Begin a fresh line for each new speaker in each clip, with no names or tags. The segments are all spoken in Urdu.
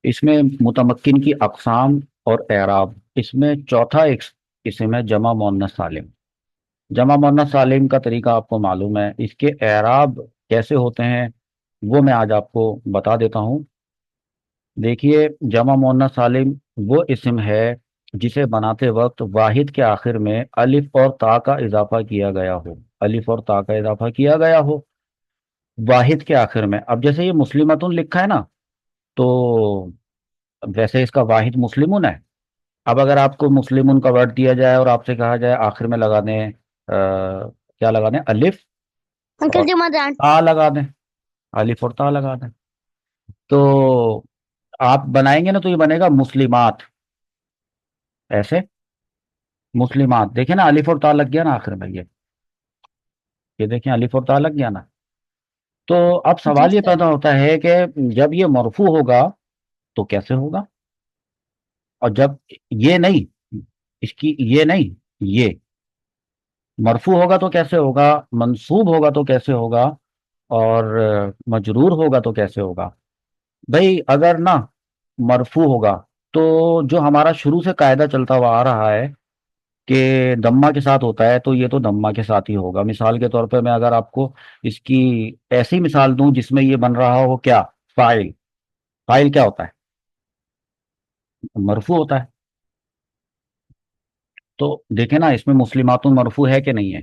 اس میں متمکن کی اقسام اور اعراب، اس میں چوتھا ایک اسم ہے جمع مؤنث سالم۔ جمع مؤنث سالم کا طریقہ آپ کو معلوم ہے، اس کے اعراب کیسے ہوتے ہیں وہ میں آج آپ کو بتا دیتا ہوں۔ دیکھیے، جمع مؤنث سالم وہ اسم ہے جسے بناتے وقت واحد کے آخر میں الف اور تا کا اضافہ کیا گیا ہو، الف اور تا کا اضافہ کیا گیا ہو واحد کے آخر میں۔ اب جیسے یہ مسلمتن لکھا ہے نا، تو ویسے اس کا واحد مسلمن ہے۔ اب اگر آپ کو مسلمن کا ورڈ دیا جائے اور آپ سے کہا جائے آخر میں لگا دیں کیا لگا دیں، الف
انکل
اور
جمع جان
تا لگا دیں، الف اور تا لگا دیں، تو آپ بنائیں گے نا تو یہ بنے گا مسلمات، ایسے مسلمات۔ دیکھیں نا الف اور تا لگ گیا نا آخر میں، یہ دیکھیں الف اور تا لگ گیا نا۔ تو اب
جی
سوال یہ
سر
پیدا ہوتا ہے کہ جب یہ مرفوع ہوگا تو کیسے ہوگا، اور جب یہ نہیں، اس کی یہ نہیں، یہ مرفوع ہوگا تو کیسے ہوگا، منصوب ہوگا تو کیسے ہوگا، اور مجرور ہوگا تو کیسے ہوگا؟ بھئی اگر نا مرفوع ہوگا تو جو ہمارا شروع سے قاعدہ چلتا ہوا آ رہا ہے کہ دمہ کے ساتھ ہوتا ہے، تو یہ تو دمہ کے ساتھ ہی ہوگا۔ مثال کے طور پہ میں اگر آپ کو اس کی ایسی مثال دوں جس میں یہ بن رہا ہو کیا، فاعل، فاعل کیا ہوتا ہے، مرفوع ہوتا ہے۔ تو دیکھیں نا اس میں مسلمات مرفوع ہے کہ نہیں ہے،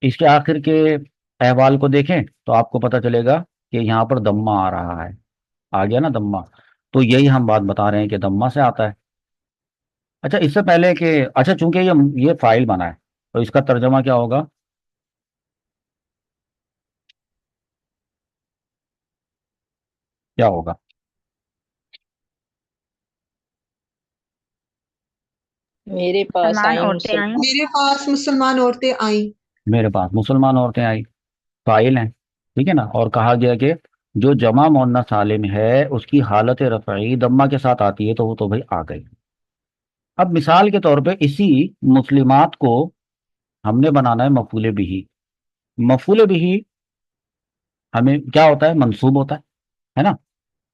اس کے آخر کے احوال کو دیکھیں تو آپ کو پتہ چلے گا کہ یہاں پر دمہ آ رہا ہے، آ گیا نا دمہ، تو یہی ہم بات بتا رہے ہیں کہ دمہ سے آتا ہے۔ اچھا اس سے پہلے کہ اچھا چونکہ یہ فاعل بنا ہے تو اس کا ترجمہ کیا ہوگا، کیا ہوگا؟
میرے پاس
سلمان
آئی
عورتیں آئیں،
مسلمان،
میرے پاس مسلمان عورتیں آئیں۔
میرے پاس مسلمان عورتیں آئی، فاعل ہیں، ٹھیک ہے نا۔ اور کہا گیا کہ جو جمع مؤنث سالم ہے اس کی حالت رفعی دمہ کے ساتھ آتی ہے تو وہ تو بھائی آ گئی۔ اب مثال کے طور پہ اسی مسلمات کو ہم نے بنانا ہے مفعول بہ۔ مفعول بہ ہمیں کیا ہوتا ہے، منصوب ہوتا ہے نا۔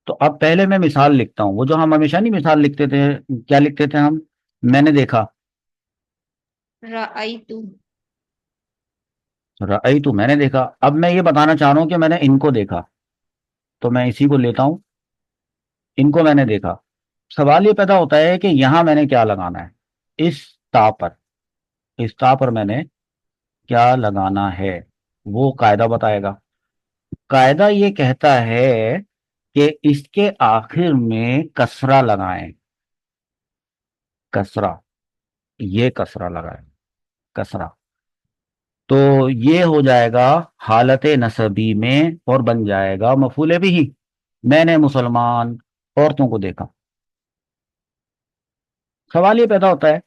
تو اب پہلے میں مثال لکھتا ہوں، وہ جو ہم ہمیشہ نہیں مثال لکھتے تھے، کیا لکھتے تھے ہم، میں نے دیکھا،
رأیت،
رأیت میں نے دیکھا۔ اب میں یہ بتانا چاہ رہا ہوں کہ میں نے ان کو دیکھا، تو میں اسی کو لیتا ہوں، ان کو میں نے دیکھا۔ سوال یہ پیدا ہوتا ہے کہ یہاں میں نے کیا لگانا ہے، اس تا پر، اس تا پر میں نے کیا لگانا ہے وہ قاعدہ بتائے گا۔ قاعدہ یہ کہتا ہے کہ اس کے آخر میں کسرہ لگائیں، کسرہ، یہ کسرہ لگائیں، کسرہ، تو یہ ہو جائے گا حالت نسبی میں اور بن جائے گا مفعول بھی۔ میں نے مسلمان عورتوں کو دیکھا۔ سوال یہ پیدا ہوتا ہے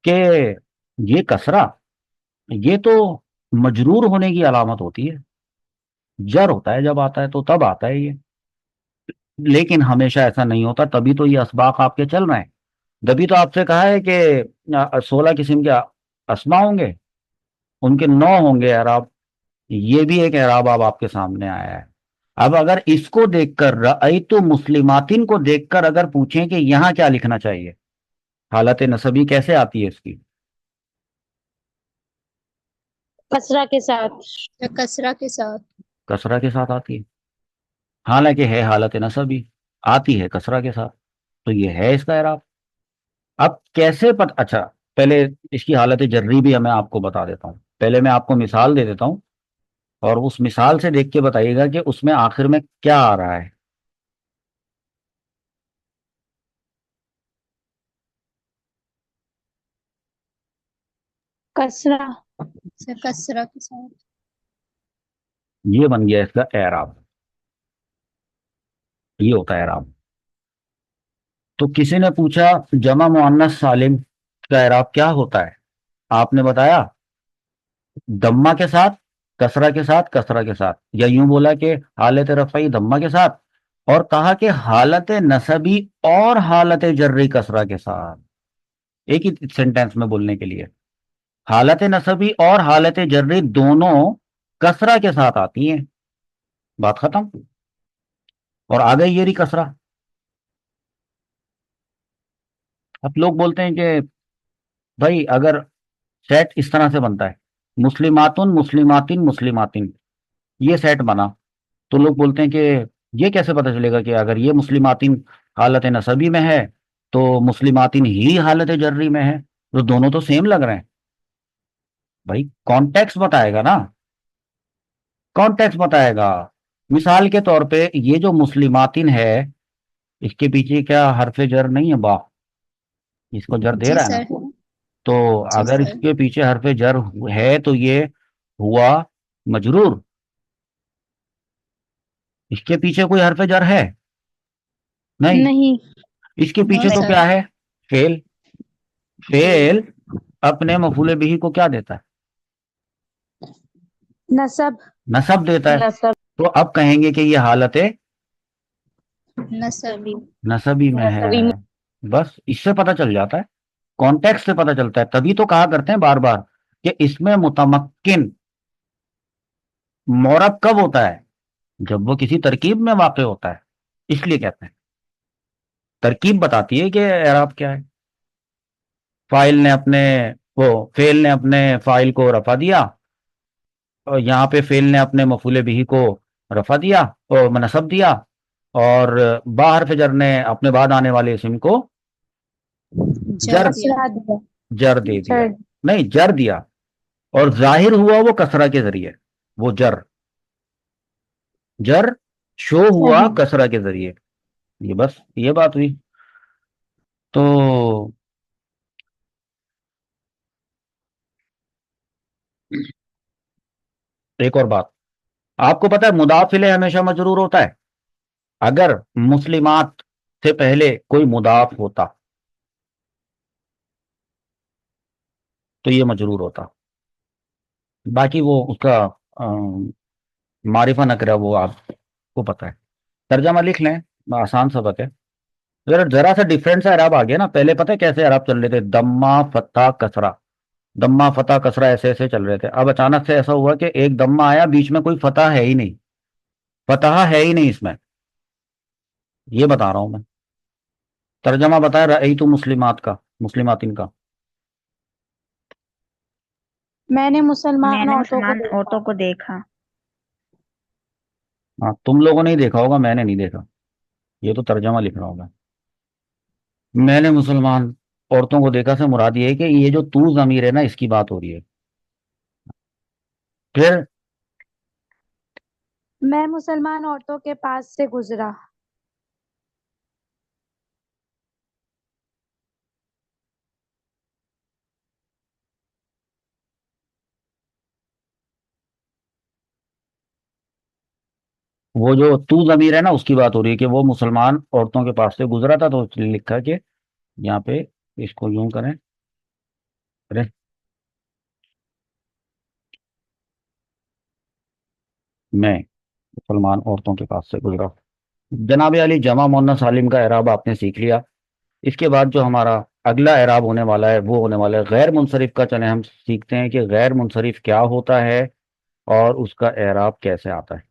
کہ یہ کسرہ، یہ تو مجرور ہونے کی علامت ہوتی ہے، جر ہوتا ہے جب آتا ہے تو تب آتا ہے یہ، لیکن ہمیشہ ایسا نہیں ہوتا، تبھی تو یہ اسباق آپ کے چل رہے ہیں۔ تبھی تو آپ سے کہا ہے کہ 16 قسم کے اسما ہوں گے، ان کے 9 ہوں گے اعراب، یہ بھی ایک اعراب اب آپ کے سامنے آیا ہے۔ اب اگر اس کو دیکھ کر رأیت مسلماتن کو دیکھ کر اگر پوچھیں کہ یہاں کیا لکھنا چاہیے، حالت نسبی کیسے آتی ہے اس کی،
کسرہ کے ساتھ،
کسرہ کے ساتھ،
کسرہ کے ساتھ آتی ہے، حالانکہ ہے حالت نسبی، آتی ہے کسرہ کے ساتھ، تو یہ ہے اس کا اعراب۔ اب کیسے اچھا پہلے اس کی حالت جری بھی میں آپ کو بتا دیتا ہوں، پہلے میں آپ کو مثال دے دیتا ہوں اور اس مثال سے دیکھ کے بتائیے گا کہ اس میں آخر میں کیا آ رہا ہے۔
کسرہ،
کسرہ کے ساتھ،
یہ بن گیا اس کا اعراب، یہ ہوتا ہے اعراب۔ تو کسی نے پوچھا جمع مؤنث سالم کا اعراب کیا ہوتا ہے، آپ نے بتایا دمہ کے ساتھ، کسرہ کے ساتھ، کسرہ کے ساتھ، یا یوں بولا کہ حالت رفعی دمہ کے ساتھ، اور کہا کہ حالت نسبی اور حالت جری کسرہ کے ساتھ، ایک ہی سینٹینس میں بولنے کے لیے، حالت نسبی اور حالت جری دونوں کسرہ کے ساتھ آتی ہیں، بات ختم۔ اور آ گئی یہ کسرہ. اب لوگ بولتے ہیں کہ بھائی اگر سیٹ اس طرح سے بنتا ہے مسلماتن مسلماتن مسلماتن، یہ سیٹ بنا، تو لوگ بولتے ہیں کہ یہ کیسے پتہ چلے گا کہ اگر یہ مسلماتن حالت نسبی میں ہے تو مسلماتن ہی حالت جری میں ہے، تو دونوں تو سیم لگ رہے ہیں. بھائی کانٹیکس بتائے گا نا، کانٹیکس بتائے گا. مثال کے طور پہ یہ جو مسلماتن ہے اس کے پیچھے کیا حرف جر نہیں ہے با؟ اس کو جر دے
جی
رہا ہے نا.
سر.
تو
جی
اگر اس
سر.
کے پیچھے حرف جر ہے تو یہ ہوا مجرور. اس کے پیچھے کوئی حرف جر ہے نہیں.
نہیں.
اس کے
نو
پیچھے تو
سر.
کیا ہے؟ فعل. فعل اپنے مفعول بہ کو کیا دیتا ہے؟
نصب.
نصب دیتا ہے.
نصب.
تو اب کہیں گے کہ یہ حالت
نصب.
نصبی میں ہے.
نصبی میں.
بس اس سے پتہ چل جاتا ہے، کانٹیکس سے پتہ چلتا ہے. تبھی تو کہا کرتے ہیں بار بار کہ اس میں متمکن مورب کب ہوتا ہے؟ جب وہ کسی ترکیب میں واقع ہوتا ہے، اس لیے کہتے ہیں ترکیب بتاتی ہے کہ اعراب کیا ہے. فاعل نے اپنے فعل نے اپنے فاعل کو رفع دیا، اور یہاں پہ فعل نے اپنے مفعول بہ کو رفع دیا اور نصب دیا، اور با حرف جر نے اپنے بعد آنے والے اسم کو
جر دیا.
کسرہ دیا.
جر دے دیا.
جر.
نہیں، جر دیا، اور ظاہر ہوا وہ کسرہ کے ذریعے. وہ جر شو ہوا
صحیح.
کسرہ کے ذریعے. یہ بس یہ بات ہوئی. تو ایک اور بات، آپ کو پتا ہے مضاف الیہ ہمیشہ مجرور ہوتا ہے. اگر مسلمات سے پہلے کوئی مضاف ہوتا تو یہ مجرور ہوتا. باقی وہ اس کا معرفہ نکرہ وہ آپ کو پتا ہے. ترجمہ لکھ لیں، آسان سبق ہے. ذرا سا ڈفرینٹ سا اعراب آ گیا نا. پہلے پتہ ہے کیسے اعراب چل رہے تھے؟ دمہ فتح کسرہ، دمہ فتح کسرہ ایسے ایسے چل رہے تھے. اب اچانک سے ایسا ہوا کہ ایک دمہ آیا، بیچ میں کوئی فتح ہے ہی نہیں، فتح ہے ہی نہیں اس میں. یہ بتا رہا ہوں میں. ترجمہ بتائیں رأیت مسلمات کا، مسلماتن کا.
میں نے مسلمان
میں نے
عورتوں کو
مسلمان
دیکھا.
عورتوں کو دیکھا.
ہاں تم لوگوں نے ہی دیکھا ہوگا، میں نے نہیں دیکھا. یہ تو ترجمہ لکھ رہا ہوگا. میں نے مسلمان عورتوں کو دیکھا سے مراد یہ ہے کہ یہ جو تو ضمیر ہے نا، اس کی بات ہو رہی ہے. پھر
میں مسلمان عورتوں کے پاس سے گزرا.
وہ جو تو ضمیر ہے نا، اس کی بات ہو رہی ہے کہ وہ مسلمان عورتوں کے پاس سے گزرا تھا. تو اس نے لکھا کہ یہاں پہ اس کو یوں کریں. ارے میں مسلمان عورتوں کے پاس سے گزرا. جناب علی جمع مؤنث سالم کا اعراب آپ نے سیکھ لیا. اس کے بعد جو ہمارا اگلا اعراب ہونے والا ہے وہ ہونے والا ہے غیر منصرف کا. چلیں ہم سیکھتے ہیں کہ غیر منصرف کیا ہوتا ہے اور اس کا اعراب کیسے آتا ہے.